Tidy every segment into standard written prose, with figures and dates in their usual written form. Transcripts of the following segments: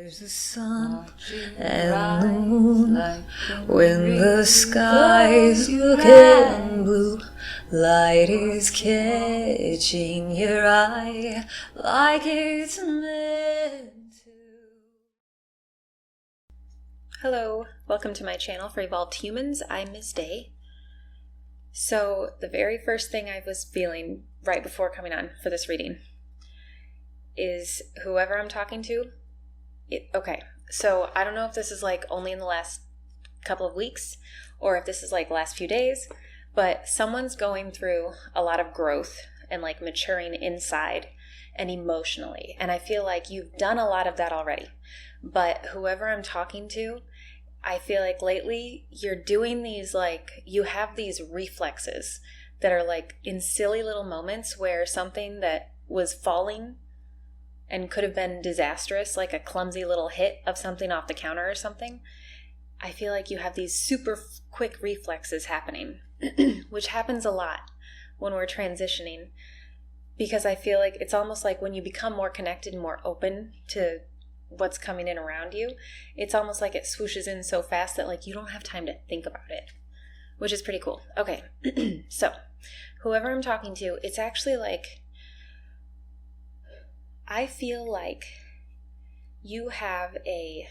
There's the sun and the moon when the sky's looking blue. Light is catching your eye like it's meant to. Hello, welcome to my channel for Evolved Humans. I'm Ms. Day. So the very first thing I was feeling right before coming on for this reading is whoever I'm talking to. Okay, so I don't know if this is like only in the last couple of weeks or if this is like last few days, but someone's going through a lot of growth and like maturing inside and emotionally. And I feel like you've done a lot of that already. But whoever I'm talking to, I feel like lately you're doing these like, you have these reflexes that are like in silly little moments where something that was falling and could have been disastrous, like a clumsy little hit of something off the counter or something. I feel like you have these super quick reflexes happening, which happens a lot when we're transitioning, because I feel like it's almost like when you become more connected and more open to what's coming in around you, it's almost like it swooshes in so fast that like you don't have time to think about it, which is pretty cool. Okay, so whoever I'm talking to, it's actually like, I feel like you have a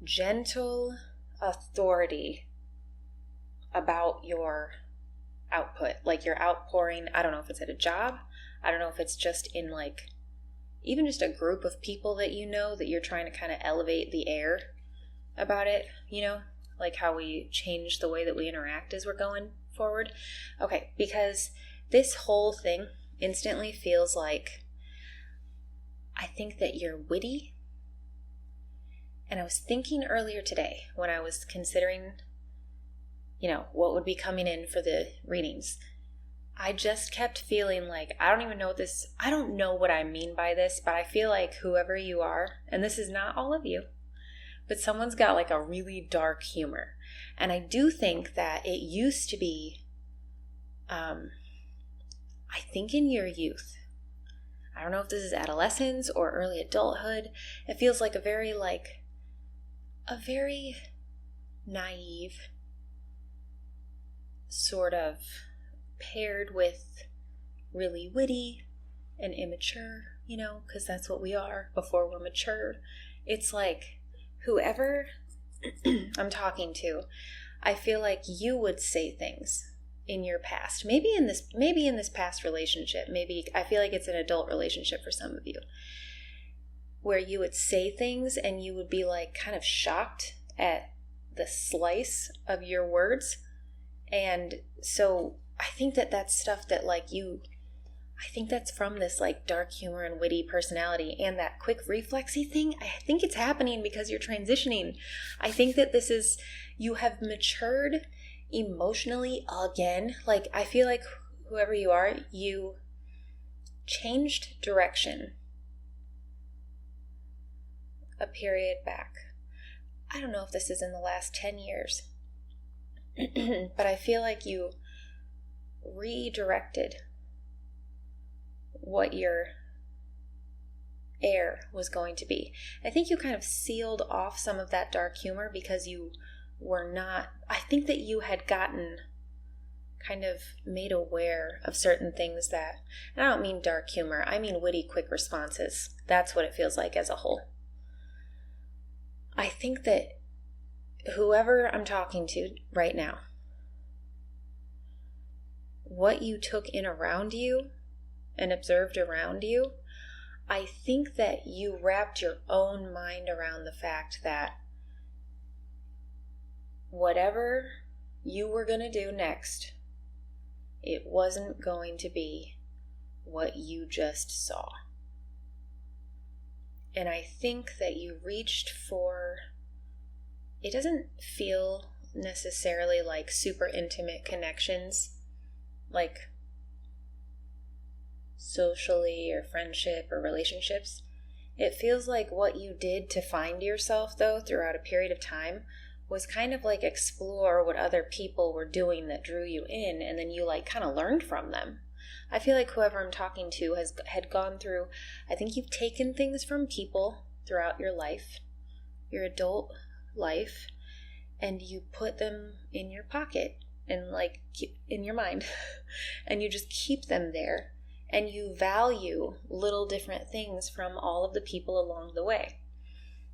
gentle authority about your output, like your outpouring. I don't know if it's at a job. I don't know if it's just in like, even just a group of people that you know that you're trying to kind of elevate the air about it, you know, like how we change the way that we interact as we're going forward. Okay, because this whole thing instantly feels like, I think that you're witty. And I was thinking earlier today when I was considering, you know, what would be coming in for the readings, I just kept feeling like, I don't know what I mean by this, but I feel like whoever you are, and this is not all of you, but someone's got like a really dark humor. And I do think that it used to be, I think in your youth, I don't know if this is adolescence or early adulthood, it feels like a very naive sort of paired with really witty and immature, you know, because that's what we are before we're matured. It's like whoever I'm talking to, I feel like you would say things in your past, maybe in this past relationship, maybe I feel like it's an adult relationship for some of you, where you would say things and you would be like kind of shocked at the slice of your words. And so I think that that's stuff that like I think that's from this like dark humor and witty personality and that quick reflexy thing. I think it's happening because you're transitioning. I think that you have matured emotionally again. Like I feel like whoever you are, you changed direction a period back. I don't know if this is in the last 10 years, but I feel like you redirected what your air was going to be. I think you kind of sealed off some of that dark humor because you were not, I think that you had gotten kind of made aware of certain things that, and I don't mean dark humor, I mean witty, quick responses. That's what it feels like as a whole. I think that whoever I'm talking to right now, what you took in around you and observed around you, I think that you wrapped your own mind around the fact that whatever you were going to do next, it wasn't going to be what you just saw. And I think that you reached for, it doesn't feel necessarily like super intimate connections, like socially or friendship or relationships. It feels like what you did to find yourself, though, throughout a period of time was kind of like explore what other people were doing that drew you in, and then you like kind of learned from them. I feel like whoever I'm talking to had gone through, I think you've taken things from people throughout your life, your adult life, and you put them in your pocket and like in your mind and you just keep them there, and you value little different things from all of the people along the way.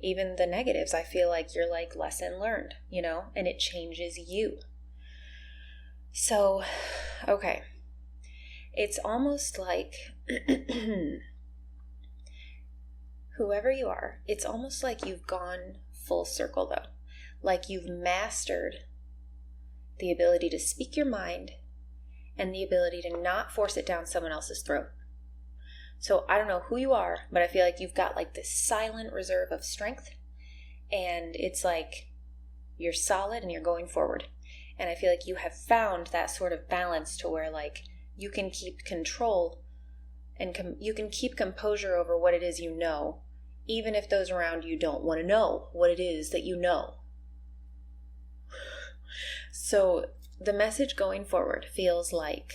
Even the negatives, I feel like you're like lesson learned, and it changes you. So, okay. It's almost like whoever you are, it's almost like you've gone full circle though. Like you've mastered the ability to speak your mind and the ability to not force it down someone else's throat. So I don't know who you are, but I feel like you've got like this silent reserve of strength, and it's like you're solid and you're going forward. And I feel like you have found that sort of balance to where like you can keep control and you can keep composure over what it is you know, even if those around you don't want to know what it is that you know. So the message going forward feels like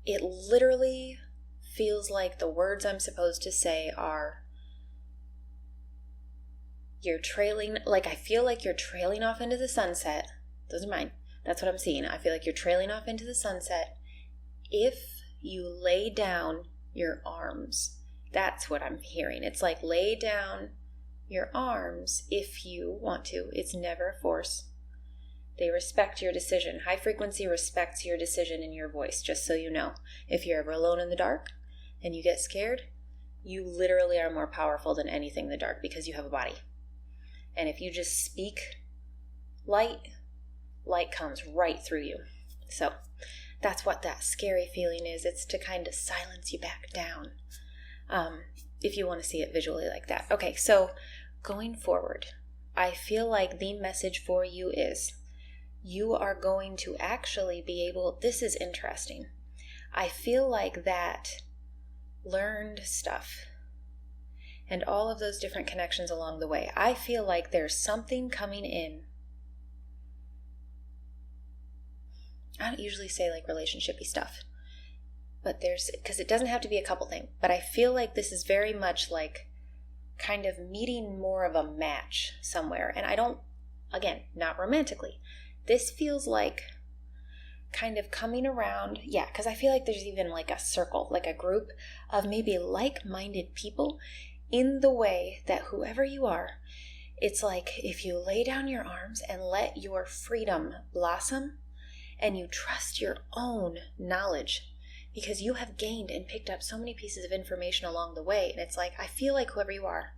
it literally feels like the words I'm supposed to say are, you're trailing, like I feel like you're trailing off into the sunset. Those are mine. That's what I'm seeing. I feel like you're trailing off into the sunset. If you lay down your arms, that's what I'm hearing. It's like lay down your arms if you want to. It's never a force. They respect your decision. High frequency respects your decision in your voice, just so you know. If you're ever alone in the dark and you get scared, you literally are more powerful than anything in the dark because you have a body. And if you just speak light comes right through you. So that's what that scary feeling is. It's to kind of silence you back down. If you want to see it visually like that. Okay, so going forward, I feel like the message for you is you are going to actually be able, this is interesting. I feel like that learned stuff and all of those different connections along the way, I feel like there's something coming in. I don't usually say like relationship-y stuff, but because it doesn't have to be a couple thing, but I feel like this is very much like kind of meeting more of a match somewhere. And I don't, again, not romantically. This feels like kind of coming around, because I feel like there's even like a circle, like a group of maybe like-minded people in the way that whoever you are, it's like if you lay down your arms and let your freedom blossom and you trust your own knowledge, because you have gained and picked up so many pieces of information along the way. And it's like, I feel like whoever you are,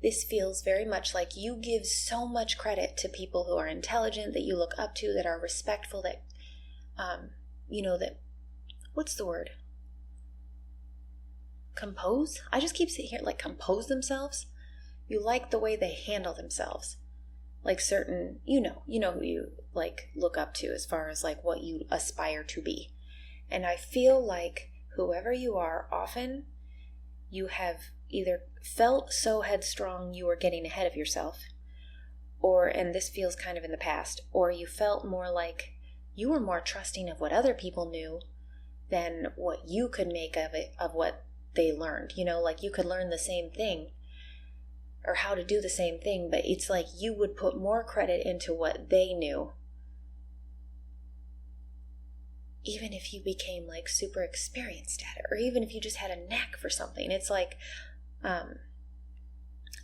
this feels very much like you give so much credit to people who are intelligent, that you look up to, that are respectful, that, that, what's the word? Compose? I just keep sitting here, like compose themselves. You like the way they handle themselves. Like certain, who you like look up to as far as like what you aspire to be. And I feel like whoever you are, often you have either felt so headstrong you were getting ahead of yourself, and this feels kind of in the past, or you felt more like you were more trusting of what other people knew than what you could make of it, of what they learned. Like you could learn the same thing or how to do the same thing, but it's like you would put more credit into what they knew, even if you became like super experienced at it, or even if you just had a knack for something. It's like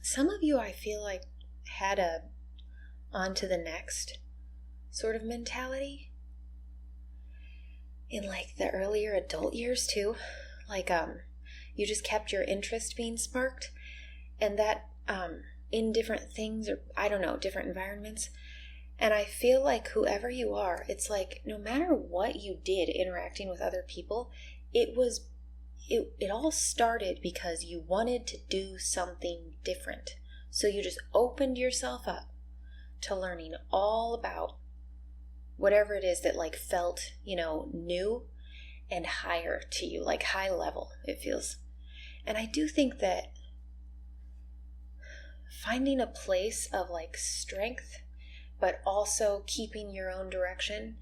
some of you, I feel like, had a on to the next sort of mentality in like the earlier adult years too. Like you just kept your interest being sparked, and that in different things, or I don't know, different environments. And I feel like whoever you are, it's like no matter what you did interacting with other people, it all started because you wanted to do something different. So you just opened yourself up to learning all about whatever it is that like felt, new and higher to you, like high level, it feels. And I do think that finding a place of like strength, but also keeping your own direction,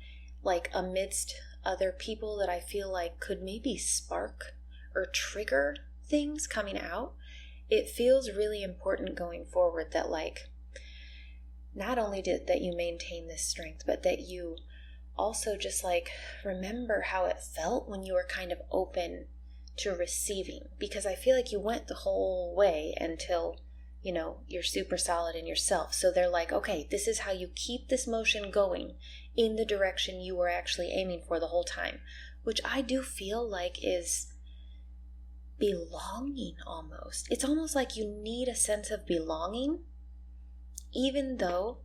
like amidst other people that I feel like could maybe spark or trigger things coming out, it feels really important going forward that like, not only that you maintain this strength, but that you also just like remember how it felt when you were kind of open to receiving, because I feel like you went the whole way until, you know, you're super solid in yourself. So they're like, okay, this is how you keep this motion going in the direction you were actually aiming for the whole time, which I do feel like is belonging almost. It's almost like you need a sense of belonging, even though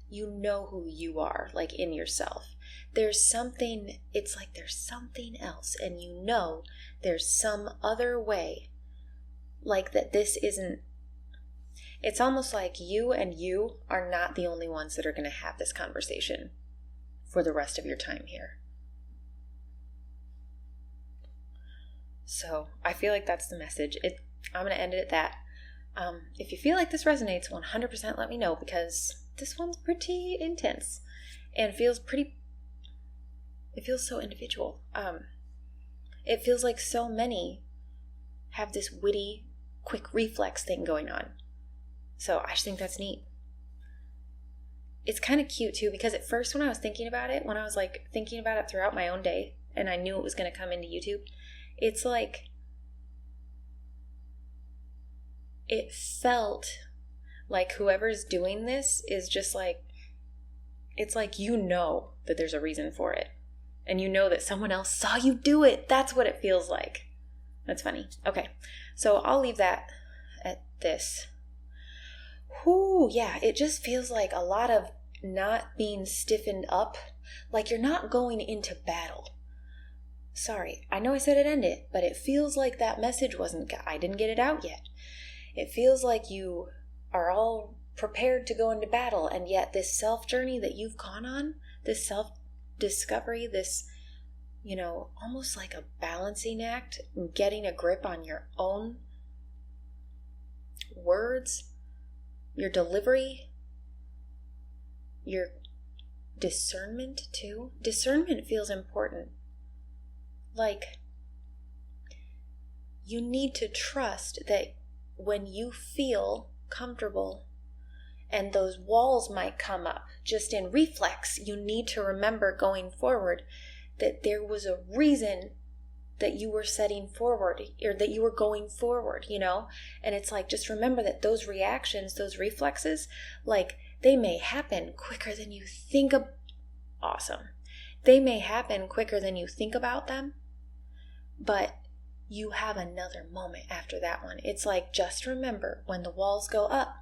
you know who you are, like in yourself. There's something, it's like there's something else, and you know there's some other way, like that this isn't, it's almost like you and you are not the only ones that are going to have this conversation for the rest of your time here. So I feel like that's the message. I'm going to end it at that. If you feel like this resonates, 100% let me know, because this one's pretty intense and it feels so individual. It feels like so many have this witty, quick reflex thing going on. So I just think that's neat. It's kind of cute too, because at first when I was thinking about it throughout my own day, and I knew it was going to come into YouTube, it's like, it felt like whoever's doing this is just like, it's like, you know that there's a reason for it. And you know that someone else saw you do it. That's what it feels like. That's funny. Okay, so I'll leave that at this. Whoo, yeah, it just feels like a lot of not being stiffened up. Like you're not going into battle. Sorry, I know I said it ended, but it feels like that message I didn't get it out yet. It feels like you are all prepared to go into battle, and yet this self-journey that you've gone on, this self-discovery, this, you know, almost like a balancing act, getting a grip on your own words, your delivery, your discernment too. Discernment feels important. Like, you need to trust that when you feel comfortable and those walls might come up just in reflex, you need to remember going forward that there was a reason that you were setting forward, or that you were going forward, you know? And it's like, just remember that those reactions, those reflexes, like, they may happen quicker than you think of. Awesome. They may happen quicker than you think about them, but you have another moment after that one. It's like, just remember, when the walls go up,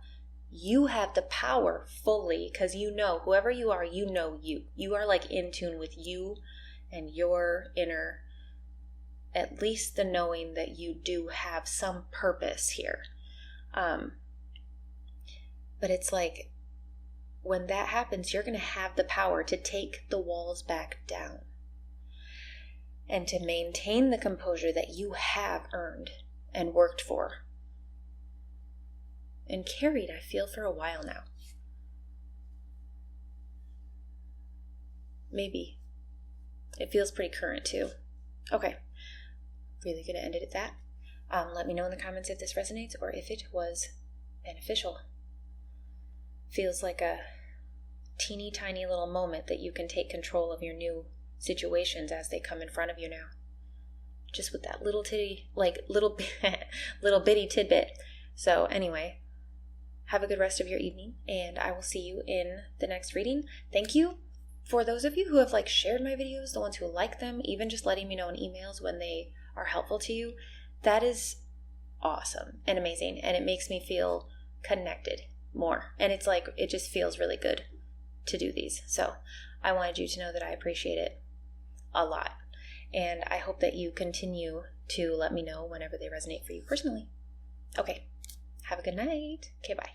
you have the power fully, because you know, whoever you are, you know you. You are like in tune with you and your inner, at least the knowing that you do have some purpose here. But it's like, when that happens, you're going to have the power to take the walls back down and to maintain the composure that you have earned and worked for and carried, I feel, for a while now. Maybe. It feels pretty current too. Okay. Really going to end it at that. Let me know in the comments if this resonates or if it was beneficial. Feels like a teeny tiny little moment that you can take control of your new situations as they come in front of you now. Just with that little bitty tidbit. So anyway, have a good rest of your evening, and I will see you in the next reading. Thank you for those of you who have shared my videos, the ones who like them, even just letting me know in emails when they are helpful to you. That is awesome and amazing, and it makes me feel connected more. And it's like, it just feels really good to do these. So I wanted you to know that I appreciate it a lot. And I hope that you continue to let me know whenever they resonate for you personally. Okay. Have a good night. Okay, bye.